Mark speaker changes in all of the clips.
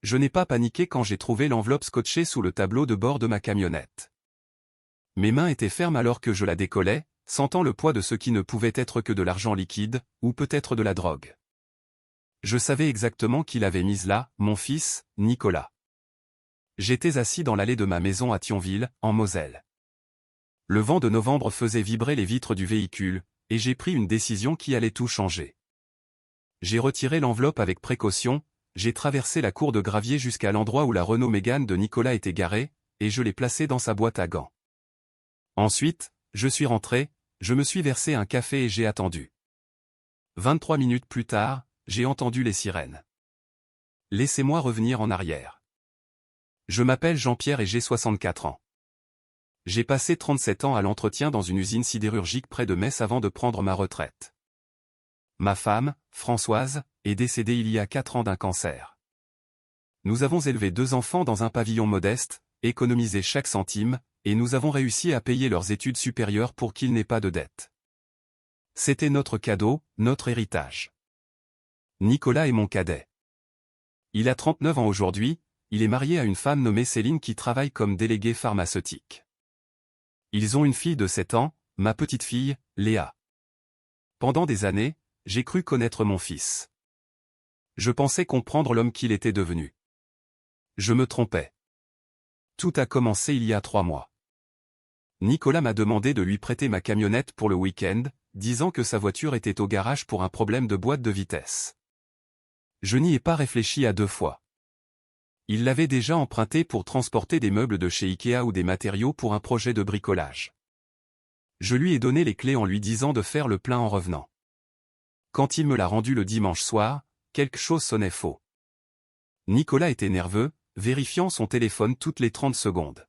Speaker 1: Je n'ai pas paniqué quand j'ai trouvé l'enveloppe scotchée sous le tableau de bord de ma camionnette. Mes mains étaient fermes alors que je la décollais, sentant le poids de ce qui ne pouvait être que de l'argent liquide, ou peut-être de la drogue. Je savais exactement qui l'avait mise là, mon fils, Nicolas. J'étais assis dans l'allée de ma maison à Thionville, en Moselle. Le vent de novembre faisait vibrer les vitres du véhicule, et j'ai pris une décision qui allait tout changer. J'ai retiré l'enveloppe avec précaution, j'ai traversé la cour de gravier jusqu'à l'endroit où la Renault Mégane de Nicolas était garée, et je l'ai placée dans sa boîte à gants. Ensuite, je suis rentré, je me suis versé un café et j'ai attendu. 23 minutes plus tard, j'ai entendu les sirènes. Laissez-moi revenir en arrière. Je m'appelle Jean-Pierre et j'ai 64 ans. J'ai passé 37 ans à l'entretien dans une usine sidérurgique près de Metz avant de prendre ma retraite. Ma femme, Françoise, est décédée il y a 4 ans d'un cancer. Nous avons élevé 2 enfants dans un pavillon modeste, économisé chaque centime, et nous avons réussi à payer leurs études supérieures pour qu'ils n'aient pas de dettes. C'était notre cadeau, notre héritage. Nicolas est mon cadet. Il a 39 ans aujourd'hui, il est marié à une femme nommée Céline qui travaille comme déléguée pharmaceutique. Ils ont une fille de 7 ans, ma petite fille, Léa. Pendant des années, j'ai cru connaître mon fils. Je pensais comprendre l'homme qu'il était devenu. Je me trompais. Tout a commencé il y a 3 mois. Nicolas m'a demandé de lui prêter ma camionnette pour le week-end, disant que sa voiture était au garage pour un problème de boîte de vitesse. Je n'y ai pas réfléchi à 2 fois. Il l'avait déjà emprunté pour transporter des meubles de chez Ikea ou des matériaux pour un projet de bricolage. Je lui ai donné les clés en lui disant de faire le plein en revenant. Quand il me l'a rendu le dimanche soir, quelque chose sonnait faux. Nicolas était nerveux, vérifiant son téléphone toutes les 30 secondes.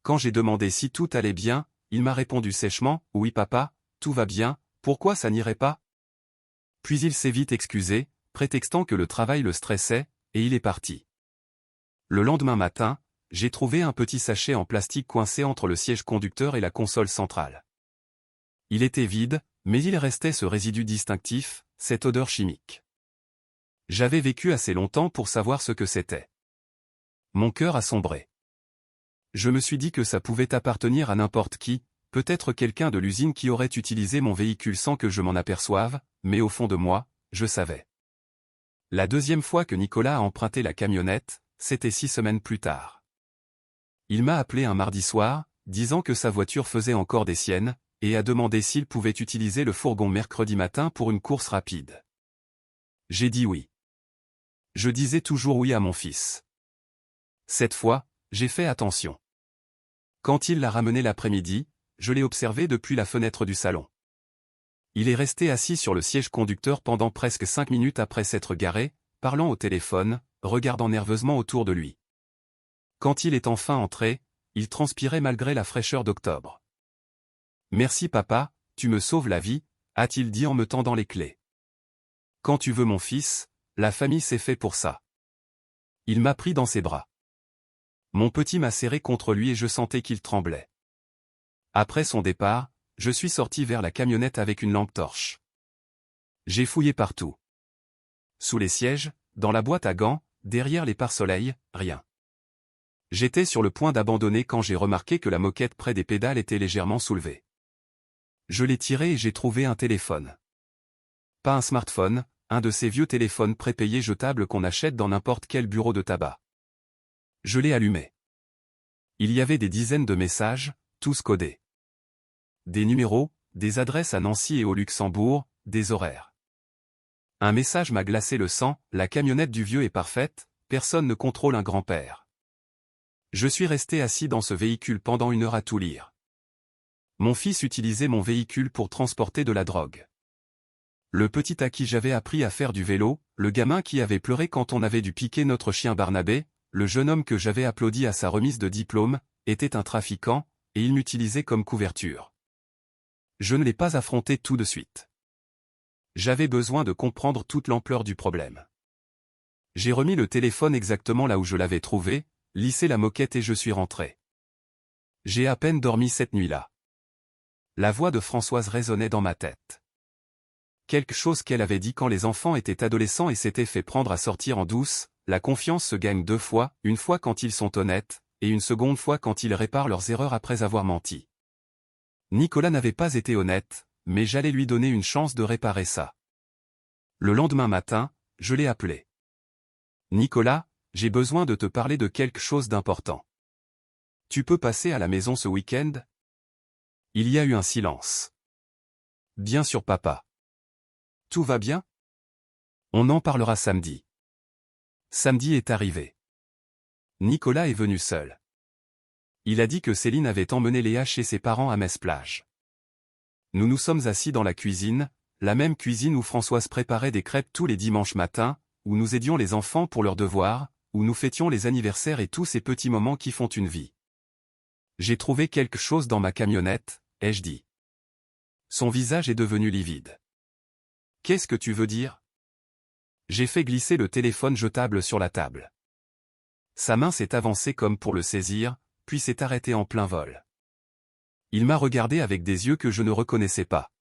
Speaker 1: Quand j'ai demandé si tout allait bien, il m'a répondu sèchement « Oui papa, tout va bien, pourquoi ça n'irait pas ?» Puis il s'est vite excusé, prétextant que le travail le stressait, et il est parti. Le lendemain matin, j'ai trouvé un petit sachet en plastique coincé entre le siège conducteur et la console centrale. Il était vide, mais il restait ce résidu distinctif, cette odeur chimique. J'avais vécu assez longtemps pour savoir ce que c'était. Mon cœur a sombré. Je me suis dit que ça pouvait appartenir à n'importe qui, peut-être quelqu'un de l'usine qui aurait utilisé mon véhicule sans que je m'en aperçoive, mais au fond de moi, je savais. La deuxième fois que Nicolas a emprunté la camionnette, c'était 6 semaines plus tard. Il m'a appelé un mardi soir, disant que sa voiture faisait encore des siennes, et a demandé s'il pouvait utiliser le fourgon mercredi matin pour une course rapide. J'ai dit oui. Je disais toujours oui à mon fils. Cette fois, j'ai fait attention. Quand il l'a ramené l'après-midi, je l'ai observé depuis la fenêtre du salon. Il est resté assis sur le siège conducteur pendant presque 5 minutes après s'être garé, parlant au téléphone, regardant nerveusement autour de lui. Quand il est enfin entré, il transpirait malgré la fraîcheur d'octobre. « Merci papa, tu me sauves la vie », a-t-il dit en me tendant les clés. « Quand tu veux mon fils, la famille c'est fait pour ça. » Il m'a pris dans ses bras. Mon petit m'a serré contre lui et je sentais qu'il tremblait. Après son départ, je suis sorti vers la camionnette avec une lampe torche. J'ai fouillé partout. Sous les sièges, dans la boîte à gants, derrière les pare-soleils, rien. J'étais sur le point d'abandonner quand j'ai remarqué que la moquette près des pédales était légèrement soulevée. Je l'ai tirée et j'ai trouvé un téléphone. Pas un smartphone, un de ces vieux téléphones prépayés jetables qu'on achète dans n'importe quel bureau de tabac. Je l'ai allumé. Il y avait des dizaines de messages, tous codés. Des numéros, des adresses à Nancy et au Luxembourg, des horaires. Un message m'a glacé le sang, la camionnette du vieux est parfaite, personne ne contrôle un grand-père. Je suis resté assis dans ce véhicule pendant 1 heure à tout lire. Mon fils utilisait mon véhicule pour transporter de la drogue. Le petit à qui j'avais appris à faire du vélo, le gamin qui avait pleuré quand on avait dû piquer notre chien Barnabé, le jeune homme que j'avais applaudi à sa remise de diplôme, était un trafiquant, et il m'utilisait comme couverture. Je ne l'ai pas affronté tout de suite. J'avais besoin de comprendre toute l'ampleur du problème. J'ai remis le téléphone exactement là où je l'avais trouvé, lissé la moquette et je suis rentré. J'ai à peine dormi cette nuit-là. La voix de Françoise résonnait dans ma tête. Quelque chose qu'elle avait dit quand les enfants étaient adolescents et s'était fait prendre à sortir en douce, la confiance se gagne 2 fois, une fois quand ils sont honnêtes, et une seconde fois quand ils réparent leurs erreurs après avoir menti. Nicolas n'avait pas été honnête, mais j'allais lui donner une chance de réparer ça. Le lendemain matin, je l'ai appelé. Nicolas, j'ai besoin de te parler de quelque chose d'important. Tu peux passer à la maison ce week-end? Il y a eu un silence. Bien sûr papa. Tout va bien? On en parlera samedi. Samedi est arrivé. Nicolas est venu seul. Il a dit que Céline avait emmené Léa chez ses parents à Metz-Plage. Nous nous sommes assis dans la cuisine, la même cuisine où Françoise préparait des crêpes tous les dimanches matins, où nous aidions les enfants pour leurs devoirs, où nous fêtions les anniversaires et tous ces petits moments qui font une vie. J'ai trouvé quelque chose dans ma camionnette, ai-je dit. Son visage est devenu livide. Qu'est-ce que tu veux dire? J'ai fait glisser le téléphone jetable sur la table. Sa main s'est avancée comme pour le saisir, puis s'est arrêtée en plein vol. Il m'a regardé avec des yeux que je ne reconnaissais pas.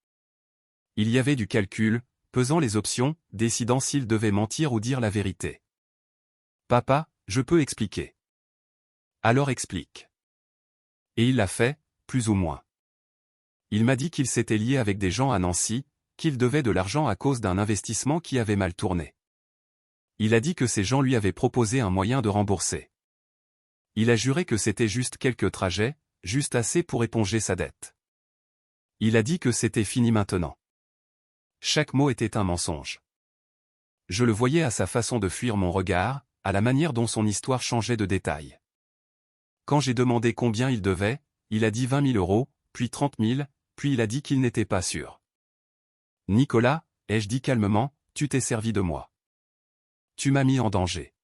Speaker 1: Il y avait du calcul, pesant les options, décidant s'il devait mentir ou dire la vérité. Papa, je peux expliquer. Alors explique. Et il l'a fait, plus ou moins. Il m'a dit qu'il s'était lié avec des gens à Nancy, qu'il devait de l'argent à cause d'un investissement qui avait mal tourné. Il a dit que ces gens lui avaient proposé un moyen de rembourser. Il a juré que c'était juste quelques trajets, juste assez pour éponger sa dette. Il a dit que c'était fini maintenant. Chaque mot était un mensonge. Je le voyais à sa façon de fuir mon regard, à la manière dont son histoire changeait de détails. Quand j'ai demandé combien il devait, il a dit 20 000 euros, puis 30 000, puis il a dit qu'il n'était pas sûr. Nicolas, ai-je dit calmement, tu t'es servi de moi. Tu m'as mis en danger.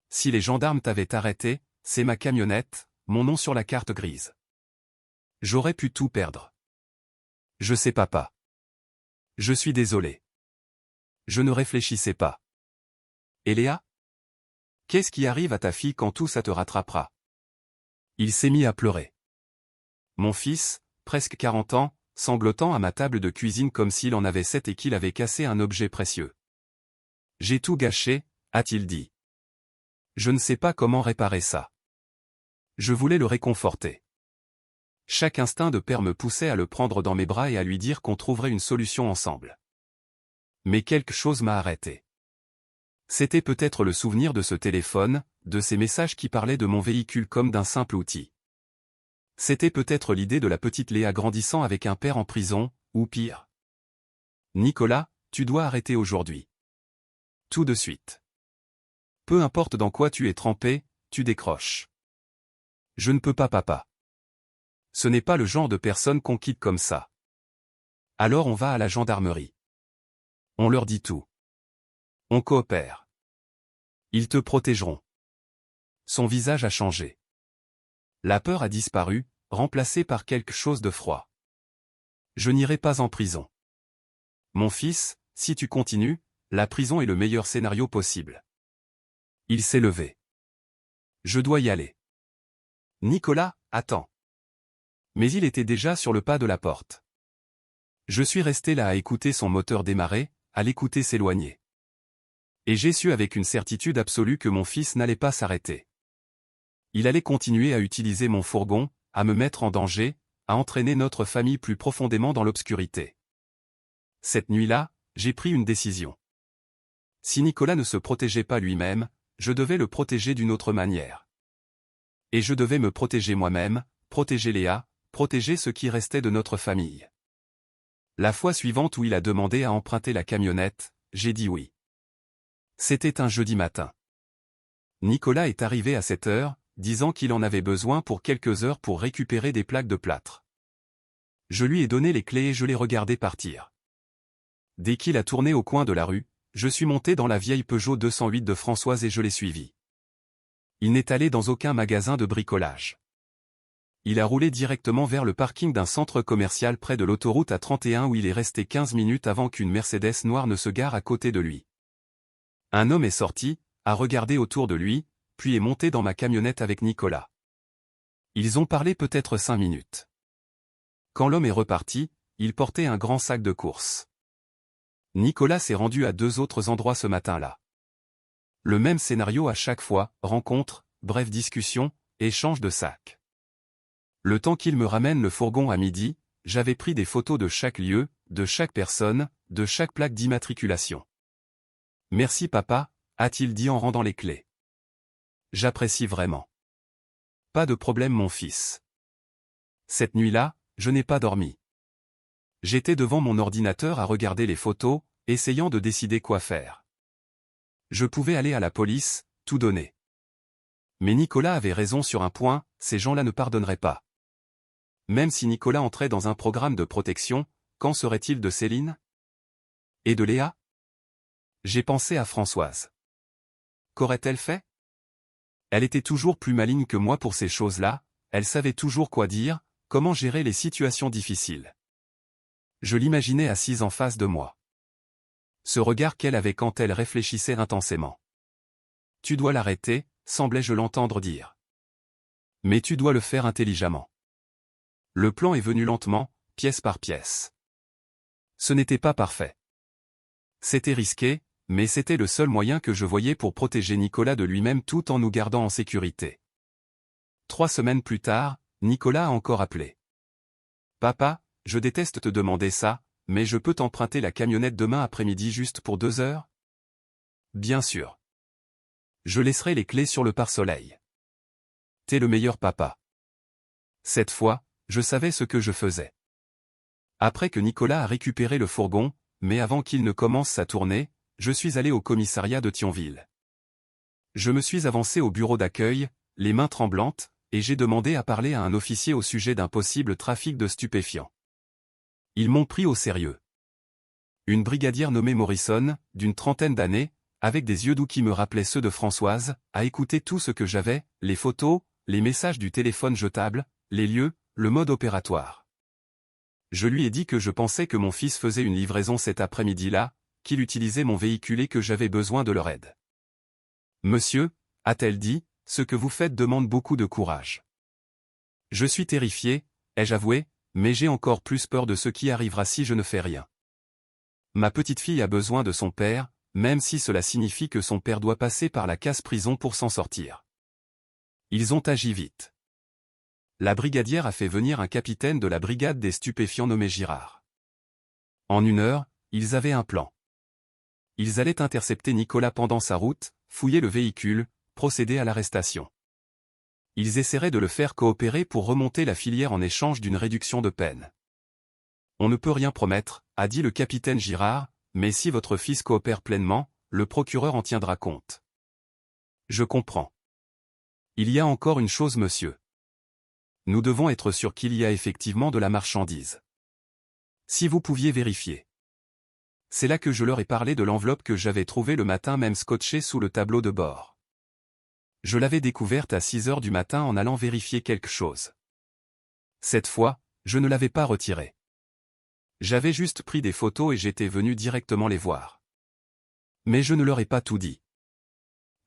Speaker 1: Si les gendarmes t'avaient arrêté, c'est ma camionnette, mon nom sur la carte grise. J'aurais pu tout perdre. Je sais papa. Je suis désolé. Je ne réfléchissais pas. Et Léa? Qu'est-ce qui arrive à ta fille quand tout ça te rattrapera? Il s'est mis à pleurer. Mon fils, presque 40 ans, sanglotant à ma table de cuisine comme s'il en avait 7 et qu'il avait cassé un objet précieux. J'ai tout gâché, a-t-il dit. Je ne sais pas comment réparer ça. Je voulais le réconforter. Chaque instinct de père me poussait à le prendre dans mes bras et à lui dire qu'on trouverait une solution ensemble. Mais quelque chose m'a arrêté. C'était peut-être le souvenir de ce téléphone, de ces messages qui parlaient de mon véhicule comme d'un simple outil. C'était peut-être l'idée de la petite Léa grandissant avec un père en prison, ou pire. Nicolas, tu dois arrêter aujourd'hui. Tout de suite. Peu importe dans quoi tu es trempé, tu décroches. Je ne peux pas papa. Ce n'est pas le genre de personne qu'on quitte comme ça. Alors on va à la gendarmerie. On leur dit tout. On coopère. Ils te protégeront. Son visage a changé. La peur a disparu, remplacée par quelque chose de froid. Je n'irai pas en prison. Mon fils, si tu continues, la prison est le meilleur scénario possible. Il s'est levé. Je dois y aller. Nicolas, attends. Mais il était déjà sur le pas de la porte. Je suis resté là à écouter son moteur démarrer, à l'écouter s'éloigner. Et j'ai su avec une certitude absolue que mon fils n'allait pas s'arrêter. Il allait continuer à utiliser mon fourgon, à me mettre en danger, à entraîner notre famille plus profondément dans l'obscurité. Cette nuit-là, j'ai pris une décision. Si Nicolas ne se protégeait pas lui-même, je devais le protéger d'une autre manière. Et je devais me protéger moi-même, protéger Léa, protéger ce qui restait de notre famille. La fois suivante où il a demandé à emprunter la camionnette, j'ai dit oui. C'était un jeudi matin. Nicolas est arrivé à 7 heures, disant qu'il en avait besoin pour quelques heures pour récupérer des plaques de plâtre. Je lui ai donné les clés et je l'ai regardé partir. Dès qu'il a tourné au coin de la rue, je suis monté dans la vieille Peugeot 208 de Françoise et je l'ai suivi. Il n'est allé dans aucun magasin de bricolage. Il a roulé directement vers le parking d'un centre commercial près de l'autoroute A31 où il est resté 15 minutes avant qu'une Mercedes noire ne se gare à côté de lui. Un homme est sorti, a regardé autour de lui, puis est monté dans ma camionnette avec Nicolas. Ils ont parlé peut-être 5 minutes. Quand l'homme est reparti, il portait un grand sac de course. Nicolas s'est rendu à 2 autres endroits ce matin-là. Le même scénario à chaque fois, rencontre, brève discussion, échange de sacs. Le temps qu'il me ramène le fourgon à midi, j'avais pris des photos de chaque lieu, de chaque personne, de chaque plaque d'immatriculation. Merci papa, a-t-il dit en rendant les clés. J'apprécie vraiment. Pas de problème mon fils. Cette nuit-là, je n'ai pas dormi. J'étais devant mon ordinateur à regarder les photos, essayant de décider quoi faire. Je pouvais aller à la police, tout donner. Mais Nicolas avait raison sur un point, ces gens-là ne pardonneraient pas. Même si Nicolas entrait dans un programme de protection, qu'en serait-il de Céline? Et de Léa? J'ai pensé à Françoise. Qu'aurait-elle fait? Elle était toujours plus maligne que moi pour ces choses-là, elle savait toujours quoi dire, comment gérer les situations difficiles. Je l'imaginais assise en face de moi. Ce regard qu'elle avait quand elle réfléchissait intensément. Tu dois l'arrêter, semblais-je l'entendre dire. Mais tu dois le faire intelligemment. Le plan est venu lentement, pièce par pièce. Ce n'était pas parfait. C'était risqué, mais c'était le seul moyen que je voyais pour protéger Nicolas de lui-même tout en nous gardant en sécurité. 3 semaines plus tard, Nicolas a encore appelé. Papa, je déteste te demander ça, mais je peux t'emprunter la camionnette demain après-midi juste pour 2 heures? Bien sûr. Je laisserai les clés sur le pare-soleil. T'es le meilleur papa. Cette fois, je savais ce que je faisais. Après que Nicolas a récupéré le fourgon, mais avant qu'il ne commence sa tournée, je suis allé au commissariat de Thionville. Je me suis avancé au bureau d'accueil, les mains tremblantes, et j'ai demandé à parler à un officier au sujet d'un possible trafic de stupéfiants. Ils m'ont pris au sérieux. Une brigadière nommée Morrison, d'une trentaine d'années, avec des yeux doux qui me rappelaient ceux de Françoise, a écouté tout ce que j'avais, les photos, les messages du téléphone jetable, les lieux, le mode opératoire. Je lui ai dit que je pensais que mon fils faisait une livraison cet après-midi-là, qu'il utilisait mon véhicule et que j'avais besoin de leur aide. Monsieur, a-t-elle dit, ce que vous faites demande beaucoup de courage. Je suis terrifié, ai-je avoué, mais j'ai encore plus peur de ce qui arrivera si je ne fais rien. Ma petite fille a besoin de son père, même si cela signifie que son père doit passer par la casse-prison pour s'en sortir. Ils ont agi vite. La brigadière a fait venir un capitaine de la brigade des stupéfiants nommé Girard. En 1 heure, ils avaient un plan. Ils allaient intercepter Nicolas pendant sa route, fouiller le véhicule, procéder à l'arrestation. Ils essaieraient de le faire coopérer pour remonter la filière en échange d'une réduction de peine. On ne peut rien promettre, a dit le capitaine Girard, mais si votre fils coopère pleinement, le procureur en tiendra compte. Je comprends. Il y a encore une chose monsieur. Nous devons être sûrs qu'il y a effectivement de la marchandise. Si vous pouviez vérifier. C'est là que je leur ai parlé de l'enveloppe que j'avais trouvée le matin même scotchée sous le tableau de bord. Je l'avais découverte à 6 heures du matin en allant vérifier quelque chose. Cette fois, je ne l'avais pas retirée. J'avais juste pris des photos et j'étais venu directement les voir. Mais je ne leur ai pas tout dit.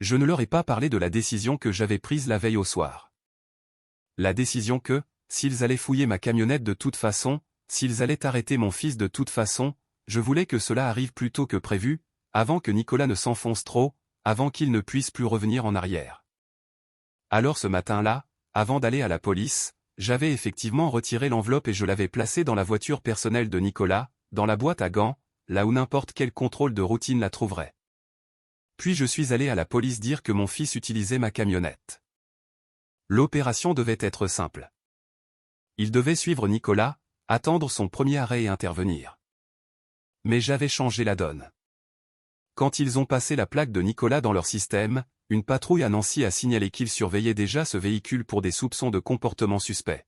Speaker 1: Je ne leur ai pas parlé de la décision que j'avais prise la veille au soir. La décision que, s'ils allaient fouiller ma camionnette de toute façon, s'ils allaient arrêter mon fils de toute façon, je voulais que cela arrive plus tôt que prévu, avant que Nicolas ne s'enfonce trop, avant qu'il ne puisse plus revenir en arrière. Alors ce matin-là, avant d'aller à la police, j'avais effectivement retiré l'enveloppe et je l'avais placée dans la voiture personnelle de Nicolas, dans la boîte à gants, là où n'importe quel contrôle de routine la trouverait. Puis je suis allé à la police dire que mon fils utilisait ma camionnette. L'opération devait être simple. Il devait suivre Nicolas, attendre son premier arrêt et intervenir. Mais j'avais changé la donne. Quand ils ont passé la plaque de Nicolas dans leur système, une patrouille à Nancy a signalé qu'ils surveillaient déjà ce véhicule pour des soupçons de comportement suspect.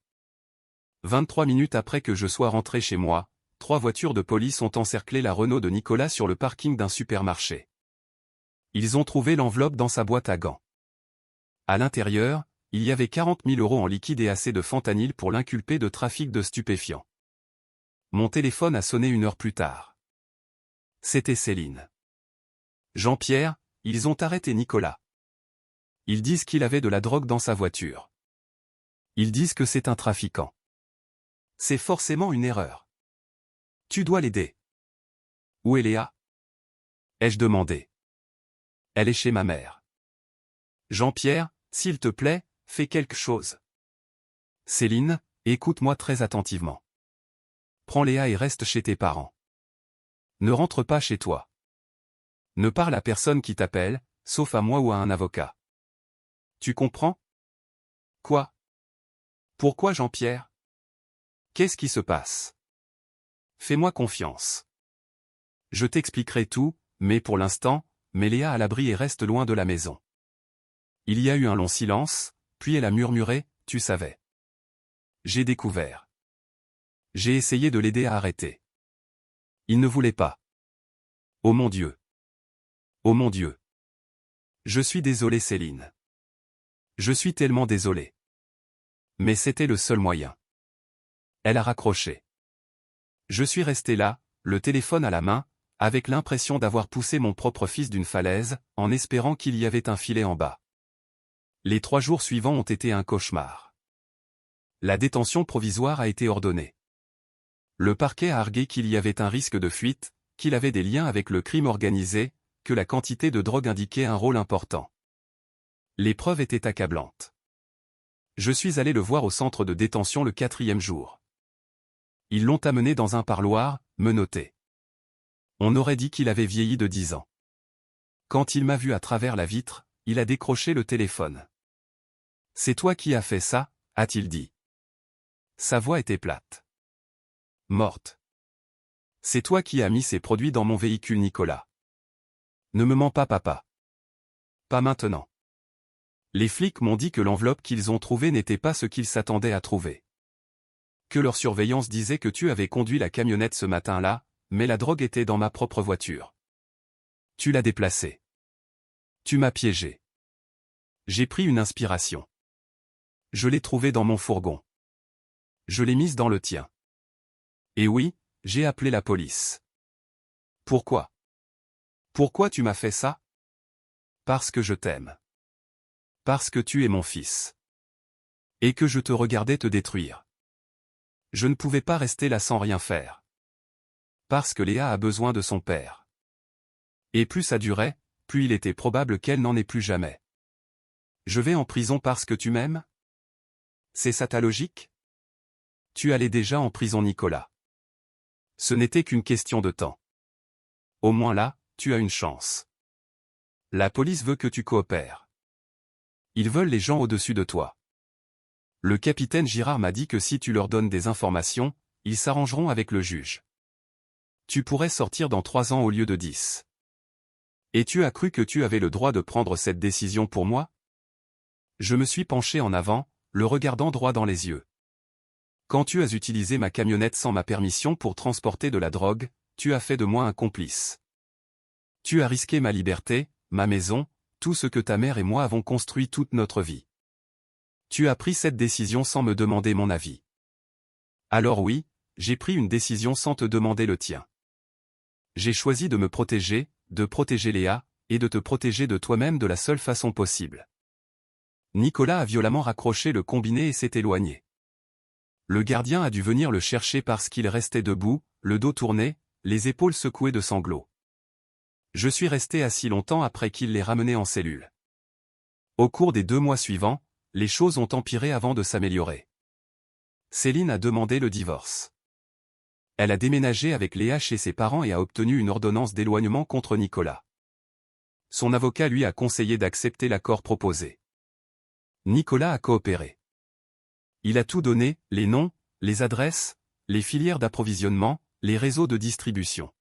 Speaker 1: 23 minutes après que je sois rentré chez moi, 3 voitures de police ont encerclé la Renault de Nicolas sur le parking d'un supermarché. Ils ont trouvé l'enveloppe dans sa boîte à gants. À l'intérieur, il y avait 40 000 € en liquide et assez de fentanyl pour l'inculper de trafic de stupéfiants. Mon téléphone a sonné 1 heure plus tard. C'était Céline. Jean-Pierre, ils ont arrêté Nicolas. Ils disent qu'il avait de la drogue dans sa voiture. Ils disent que c'est un trafiquant. C'est forcément une erreur. Tu dois l'aider. Où est Léa? Ai-je demandé. Elle est chez ma mère. Jean-Pierre, s'il te plaît, fais quelque chose. Céline, écoute-moi très attentivement. Prends Léa et reste chez tes parents. Ne rentre pas chez toi. Ne parle à personne qui t'appelle, sauf à moi ou à un avocat. Tu comprends? Quoi? Pourquoi Jean-Pierre? Qu'est-ce qui se passe? Fais-moi confiance. Je t'expliquerai tout, mais pour l'instant, mets Léa à l'abri et reste loin de la maison. Il y a eu un long silence, puis elle a murmuré, tu savais. J'ai découvert. J'ai essayé de l'aider à arrêter. Il ne voulait pas. Oh mon Dieu. Oh mon Dieu. Je suis désolé Céline. Je suis tellement désolé. Mais c'était le seul moyen. Elle a raccroché. Je suis resté là, le téléphone à la main, avec l'impression d'avoir poussé mon propre fils d'une falaise, en espérant qu'il y avait un filet en bas. Les 3 jours suivants ont été un cauchemar. La détention provisoire a été ordonnée. Le parquet a argué qu'il y avait un risque de fuite, qu'il avait des liens avec le crime organisé, que la quantité de drogue indiquait un rôle important. Les preuves étaient accablantes. Je suis allé le voir au centre de détention le 4e jour. Ils l'ont amené dans un parloir, menotté. On aurait dit qu'il avait vieilli de 10 ans. Quand il m'a vu à travers la vitre, il a décroché le téléphone. « C'est toi qui as fait ça ?» a-t-il dit. Sa voix était plate. Morte. « C'est toi qui as mis ces produits dans mon véhicule Nicolas. » Ne me mens pas papa. Pas maintenant. Les flics m'ont dit que l'enveloppe qu'ils ont trouvée n'était pas ce qu'ils s'attendaient à trouver. Que leur surveillance disait que tu avais conduit la camionnette ce matin-là, mais la drogue était dans ma propre voiture. Tu l'as déplacée. Tu m'as piégé. J'ai pris une inspiration. Je l'ai trouvée dans mon fourgon. Je l'ai mise dans le tien. Et oui, j'ai appelé la police. Pourquoi? Pourquoi tu m'as fait ça? Parce que je t'aime. Parce que tu es mon fils. Et que je te regardais te détruire. Je ne pouvais pas rester là sans rien faire. Parce que Léa a besoin de son père. Et plus ça durait, plus il était probable qu'elle n'en ait plus jamais. Je vais en prison parce que tu m'aimes? C'est ça ta logique? Tu allais déjà en prison Nicolas. Ce n'était qu'une question de temps. Au moins là, tu as une chance. La police veut que tu coopères. Ils veulent les gens au-dessus de toi. Le capitaine Girard m'a dit que si tu leur donnes des informations, ils s'arrangeront avec le juge. Tu pourrais sortir dans 3 ans au lieu de 10. Et tu as cru que tu avais le droit de prendre cette décision pour moi? Je me suis penché en avant, le regardant droit dans les yeux. Quand tu as utilisé ma camionnette sans ma permission pour transporter de la drogue, tu as fait de moi un complice. Tu as risqué ma liberté, ma maison, tout ce que ta mère et moi avons construit toute notre vie. Tu as pris cette décision sans me demander mon avis. Alors oui, j'ai pris une décision sans te demander le tien. J'ai choisi de me protéger, de protéger Léa, et de te protéger de toi-même de la seule façon possible. Nicolas a violemment raccroché le combiné et s'est éloigné. Le gardien a dû venir le chercher parce qu'il restait debout, le dos tourné, les épaules secouées de sanglots. Je suis resté assis longtemps après qu'il l'ait ramené en cellule. Au cours des 2 mois suivants, les choses ont empiré avant de s'améliorer. Céline a demandé le divorce. Elle a déménagé avec Léa chez ses parents et a obtenu une ordonnance d'éloignement contre Nicolas. Son avocat lui a conseillé d'accepter l'accord proposé. Nicolas a coopéré. Il a tout donné, les noms, les adresses, les filières d'approvisionnement, les réseaux de distribution.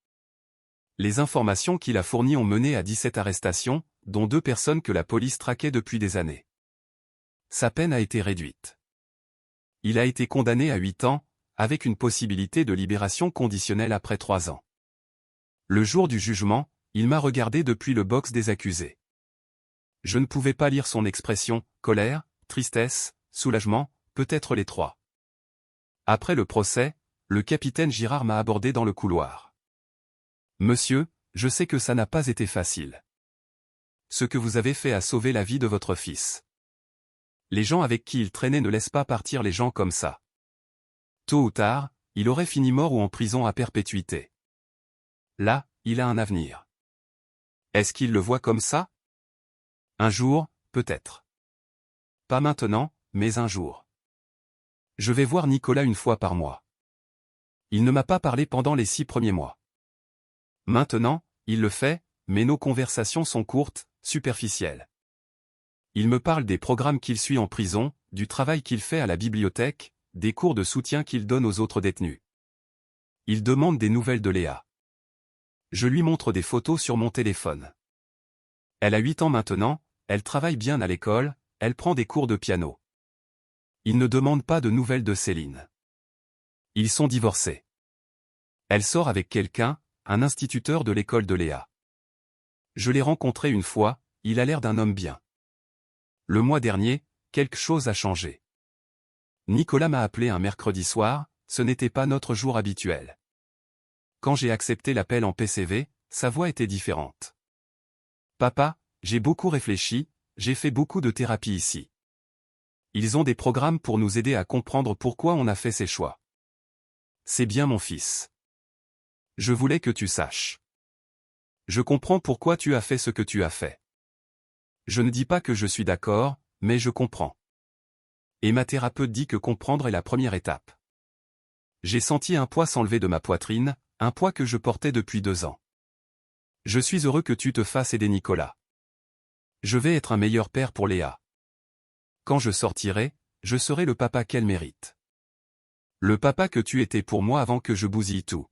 Speaker 1: Les informations qu'il a fournies ont mené à 17 arrestations, dont 2 personnes que la police traquait depuis des années. Sa peine a été réduite. Il a été condamné à 8 ans, avec une possibilité de libération conditionnelle après 3 ans. Le jour du jugement, il m'a regardé depuis le box des accusés. Je ne pouvais pas lire son expression, colère, tristesse, soulagement, peut-être les 3. Après le procès, le capitaine Girard m'a abordé dans le couloir. « Monsieur, je sais que ça n'a pas été facile. Ce que vous avez fait a sauvé la vie de votre fils. Les gens avec qui il traînait ne laissent pas partir les gens comme ça. Tôt ou tard, il aurait fini mort ou en prison à perpétuité. Là, il a un avenir. Est-ce qu'il le voit comme ça ? Un jour, peut-être. Pas maintenant, mais un jour. Je vais voir Nicolas une fois par mois. Il ne m'a pas parlé pendant les 6 premiers mois. Maintenant, il le fait, mais nos conversations sont courtes, superficielles. Il me parle des programmes qu'il suit en prison, du travail qu'il fait à la bibliothèque, des cours de soutien qu'il donne aux autres détenus. Il demande des nouvelles de Léa. Je lui montre des photos sur mon téléphone. Elle a 8 ans maintenant, elle travaille bien à l'école, elle prend des cours de piano. Il ne demande pas de nouvelles de Céline. Ils sont divorcés. Elle sort avec quelqu'un, un instituteur de l'école de Léa. Je l'ai rencontré une fois, il a l'air d'un homme bien. Le mois dernier, quelque chose a changé. Nicolas m'a appelé un mercredi soir, ce n'était pas notre jour habituel. Quand j'ai accepté l'appel en PCV, sa voix était différente. Papa, j'ai beaucoup réfléchi, j'ai fait beaucoup de thérapie ici. Ils ont des programmes pour nous aider à comprendre pourquoi on a fait ces choix. C'est bien mon fils. Je voulais que tu saches. Je comprends pourquoi tu as fait ce que tu as fait. Je ne dis pas que je suis d'accord, mais je comprends. Et ma thérapeute dit que comprendre est la première étape. J'ai senti un poids s'enlever de ma poitrine, un poids que je portais depuis 2 ans. Je suis heureux que tu te fasses aider Nicolas. Je vais être un meilleur père pour Léa. Quand je sortirai, je serai le papa qu'elle mérite. Le papa que tu étais pour moi avant que je bousille tout.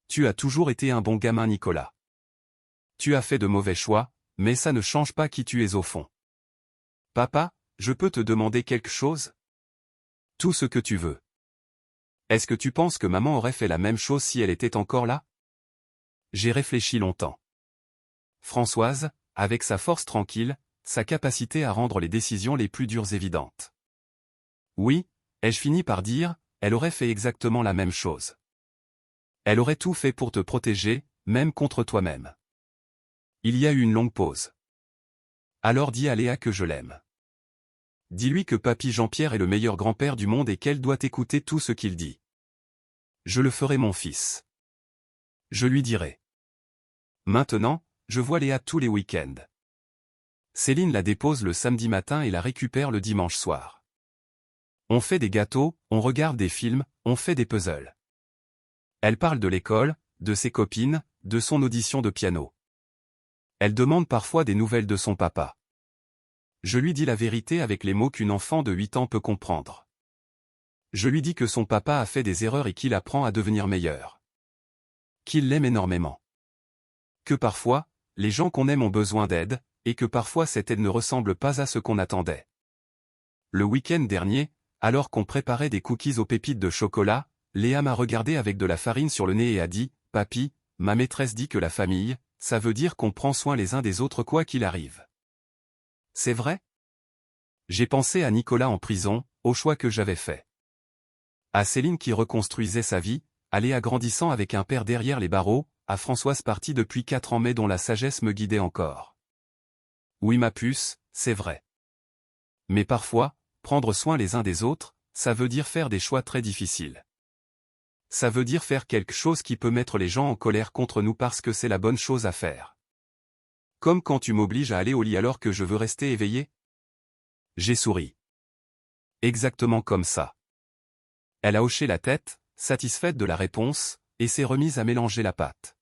Speaker 1: Tu as toujours été un bon gamin Nicolas. Tu as fait de mauvais choix, mais ça ne change pas qui tu es au fond. Papa, je peux te demander quelque chose? Tout ce que tu veux. Est-ce que tu penses que maman aurait fait la même chose si elle était encore là? J'ai réfléchi longtemps. Françoise, avec sa force tranquille, sa capacité à rendre les décisions les plus dures évidentes. Oui, ai-je fini par dire, elle aurait fait exactement la même chose. Elle aurait tout fait pour te protéger, même contre toi-même. Il y a eu une longue pause. Alors dis à Léa que je l'aime. Dis-lui que papy Jean-Pierre est le meilleur grand-père du monde et qu'elle doit écouter tout ce qu'il dit. Je le ferai mon fils. Je lui dirai. Maintenant, je vois Léa tous les week-ends. Céline la dépose le samedi matin et la récupère le dimanche soir. On fait des gâteaux, on regarde des films, on fait des puzzles. Elle parle de l'école, de ses copines, de son audition de piano. Elle demande parfois des nouvelles de son papa. Je lui dis la vérité avec les mots qu'une enfant de 8 ans peut comprendre. Je lui dis que son papa a fait des erreurs et qu'il apprend à devenir meilleur. Qu'il l'aime énormément. Que parfois, les gens qu'on aime ont besoin d'aide, et que parfois cette aide ne ressemble pas à ce qu'on attendait. Le week-end dernier, alors qu'on préparait des cookies aux pépites de chocolat, Léa m'a regardé avec de la farine sur le nez et a dit « Papy, ma maîtresse dit que la famille, ça veut dire qu'on prend soin les uns des autres quoi qu'il arrive. » C'est vrai? J'ai pensé à Nicolas en prison, au choix que j'avais fait. À Céline qui reconstruisait sa vie, à Léa grandissant avec un père derrière les barreaux, à Françoise partie depuis 4 ans mais dont la sagesse me guidait encore. Oui ma puce, c'est vrai. Mais parfois, prendre soin les uns des autres, ça veut dire faire des choix très difficiles. Ça veut dire faire quelque chose qui peut mettre les gens en colère contre nous parce que c'est la bonne chose à faire. Comme quand tu m'obliges à aller au lit alors que je veux rester éveillé. J'ai souri. Exactement comme ça. Elle a hoché la tête, satisfaite de la réponse, et s'est remise à mélanger la pâte.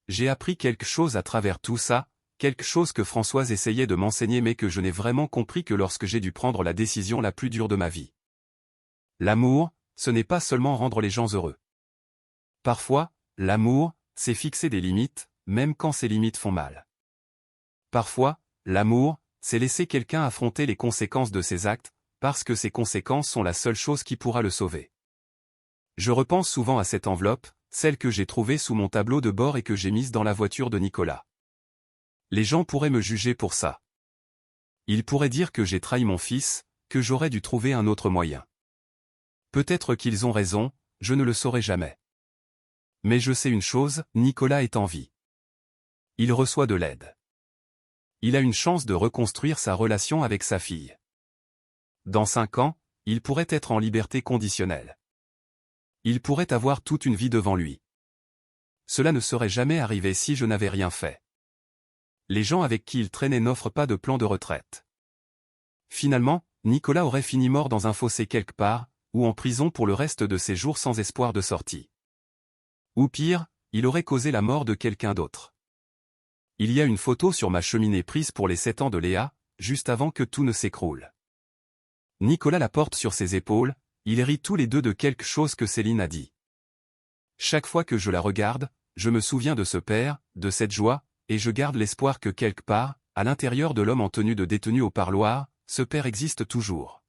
Speaker 1: J'ai appris quelque chose à travers tout ça, quelque chose que Françoise essayait de m'enseigner mais que je n'ai vraiment compris que lorsque j'ai dû prendre la décision la plus dure de ma vie. L'amour, ce n'est pas seulement rendre les gens heureux. Parfois, l'amour, c'est fixer des limites, même quand ces limites font mal. Parfois, l'amour, c'est laisser quelqu'un affronter les conséquences de ses actes, parce que ces conséquences sont la seule chose qui pourra le sauver. Je repense souvent à cette enveloppe, celle que j'ai trouvée sous mon tableau de bord et que j'ai mise dans la voiture de Nicolas. Les gens pourraient me juger pour ça. Ils pourraient dire que j'ai trahi mon fils, que j'aurais dû trouver un autre moyen. Peut-être qu'ils ont raison, je ne le saurai jamais. Mais je sais une chose, Nicolas est en vie. Il reçoit de l'aide. Il a une chance de reconstruire sa relation avec sa fille. Dans 5 ans, il pourrait être en liberté conditionnelle. Il pourrait avoir toute une vie devant lui. Cela ne serait jamais arrivé si je n'avais rien fait. Les gens avec qui il traînait n'offrent pas de plan de retraite. Finalement, Nicolas aurait fini mort dans un fossé quelque part, ou en prison pour le reste de ses jours sans espoir de sortie. Ou pire, il aurait causé la mort de quelqu'un d'autre. Il y a une photo sur ma cheminée prise pour les 7 ans de Léa, juste avant que tout ne s'écroule. Nicolas la porte sur ses épaules, ils rient tous les deux de quelque chose que Céline a dit. Chaque fois que je la regarde, je me souviens de ce père, de cette joie, et je garde l'espoir que quelque part, à l'intérieur de l'homme en tenue de détenu au parloir, ce père existe toujours.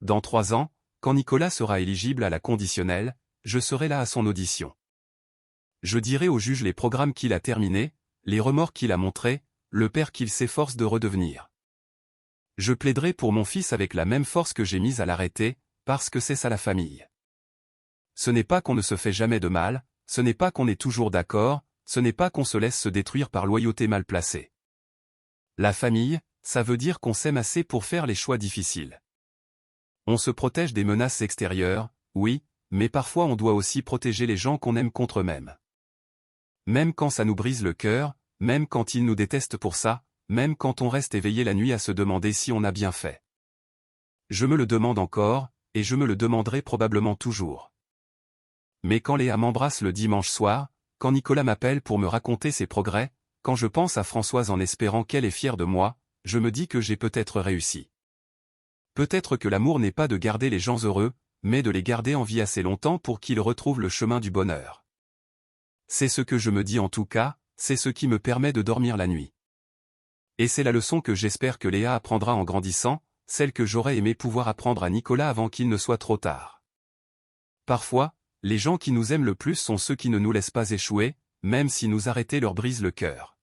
Speaker 1: Dans 3 ans, quand Nicolas sera éligible à la conditionnelle, je serai là à son audition. Je dirai au juge les programmes qu'il a terminés, les remords qu'il a montrés, le père qu'il s'efforce de redevenir. Je plaiderai pour mon fils avec la même force que j'ai mise à l'arrêter, parce que c'est ça la famille. Ce n'est pas qu'on ne se fait jamais de mal, ce n'est pas qu'on est toujours d'accord, ce n'est pas qu'on se laisse se détruire par loyauté mal placée. La famille, ça veut dire qu'on s'aime assez pour faire les choix difficiles. On se protège des menaces extérieures, oui, mais parfois on doit aussi protéger les gens qu'on aime contre eux-mêmes. Même quand ça nous brise le cœur, même quand ils nous détestent pour ça, même quand on reste éveillé la nuit à se demander si on a bien fait. Je me le demande encore, et je me le demanderai probablement toujours. Mais quand Léa m'embrasse le dimanche soir, quand Nicolas m'appelle pour me raconter ses progrès, quand je pense à Françoise en espérant qu'elle est fière de moi, je me dis que j'ai peut-être réussi. Peut-être que l'amour n'est pas de garder les gens heureux, mais de les garder en vie assez longtemps pour qu'ils retrouvent le chemin du bonheur. C'est ce que je me dis en tout cas, c'est ce qui me permet de dormir la nuit. Et c'est la leçon que j'espère que Léa apprendra en grandissant, celle que j'aurais aimé pouvoir apprendre à Nicolas avant qu'il ne soit trop tard. Parfois, les gens qui nous aiment le plus sont ceux qui ne nous laissent pas échouer, même si nous arrêter leur brise le cœur.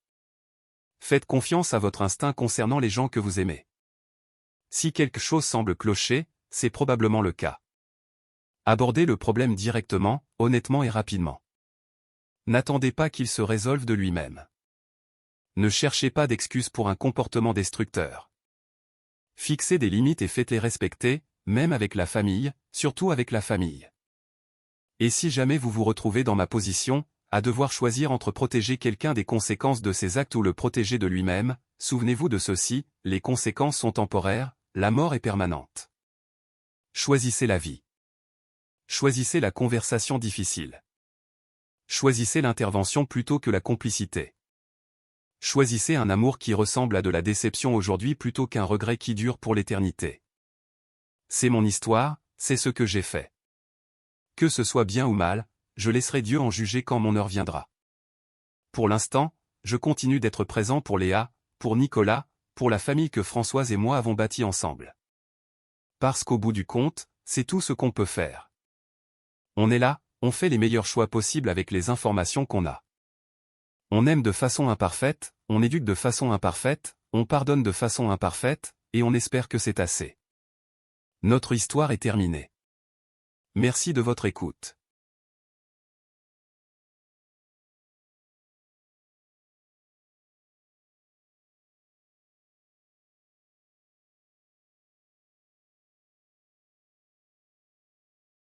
Speaker 1: Faites confiance à votre instinct concernant les gens que vous aimez. Si quelque chose semble clocher, c'est probablement le cas. Abordez le problème directement, honnêtement et rapidement. N'attendez pas qu'il se résolve de lui-même. Ne cherchez pas d'excuses pour un comportement destructeur. Fixez des limites et faites-les respecter, même avec la famille, surtout avec la famille. Et si jamais vous vous retrouvez dans ma position, à devoir choisir entre protéger quelqu'un des conséquences de ses actes ou le protéger de lui-même, souvenez-vous de ceci, les conséquences sont temporaires, la mort est permanente. Choisissez la vie. Choisissez la conversation difficile. Choisissez l'intervention plutôt que la complicité. Choisissez un amour qui ressemble à de la déception aujourd'hui plutôt qu'un regret qui dure pour l'éternité. C'est mon histoire, c'est ce que j'ai fait. Que ce soit bien ou mal, je laisserai Dieu en juger quand mon heure viendra. Pour l'instant, je continue d'être présent pour Léa, pour Nicolas, pour la famille que Françoise et moi avons bâtie ensemble. Parce qu'au bout du compte, c'est tout ce qu'on peut faire. On est là, on fait les meilleurs choix possibles avec les informations qu'on a. On aime de façon imparfaite, on éduque de façon imparfaite, on pardonne de façon imparfaite, et on espère que c'est assez. Notre histoire est terminée. Merci de votre écoute.